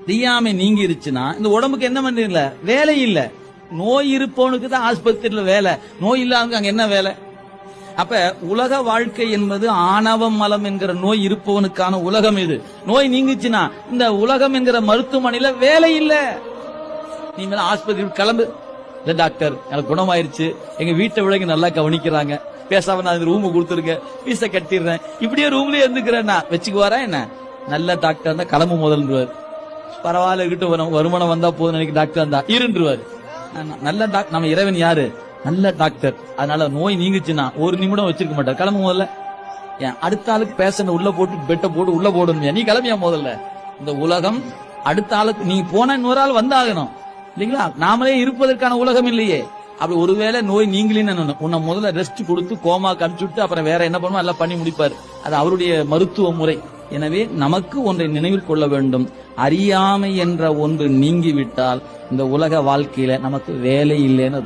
அறியாமை நீங்கிருச்சுன்னா இந்த உடம்புக்கு என்ன பண்ணல, வேலை இல்ல. நோய் இருப்பவனுக்கு தான் ஆஸ்பத்திரியில வேலை, நோய் இல்லாதவங்க அங்க என்ன வேலை? அப்ப உலக வாழ்க்கை என்பது ஆணவம் மலம் என்கிற நோய் இருப்பவனுக்கான உலகம். இது நோய் நீங்குச்சுன்னா இந்த உலகம் என்கிற மருத்துவமனையில வேலை இல்ல. நீ மேல ஆஸ்பத்திரி கிளம்பு. இல்ல டாக்டர் எனக்கு குணமாயிருச்சு, எங்க வீட்டை விட நல்லா கவனிக்கிறாங்க, பேசாம நான் ரூம் கொடுத்துருங்க, பீஸை கட்டிடுறேன், இப்படியே ரூம்லயே இருந்துக்கிறேன்னா வச்சுக்குவாரா என்ன? நல்ல டாக்டர் தான் கிளம்பு முதல்ன்றுவார். பரவாயில்ல இருக்கட்டும், வருமானம் வந்தா போதும் நினைக்க டாக்டர் தான் இருன்றுவார். நல்ல டாக்டர், நம்ம இறைவன் யாரு? நல்ல டாக்டர். அதனால நோய் நீங்குச்சுன்னா ஒரு நிமிடம் வச்சிருக்க மாட்டார், கிளம்பு முதல்ல. ஏன் அடுத்த ஆளுக்கு பேஷண்ட் உள்ள போட்டு பெட்டை போட்டு உள்ள போடணும், நீ கிளம்பியா முதல்ல. இந்த உலகம் அடுத்த ஆளுக்கு, நீ போன இன்னொரு ஆள் வந்தாகணும் இல்லீங்களா? நாமளே இருப்பதற்கான உலகம் இல்லையே. அப்படி ஒருவேளை நோய் நீங்களேன்னு உன்னை முதல்ல ரெஸ்ட் கொடுத்து கோமா கழிச்சுட்டு அப்புறம் வேற என்ன பண்ணுவோம் எல்லாம் பண்ணி முடிப்பாரு. அது அவருடைய மருத்துவ முறை. எனவே நமக்கு ஒன்றை நினைவில் கொள்ள வேண்டும், அறியாமை என்ற ஒன்று நீங்கிவிட்டால் இந்த உலக வாழ்க்கையில நமக்கு வேலை இல்லைன்னு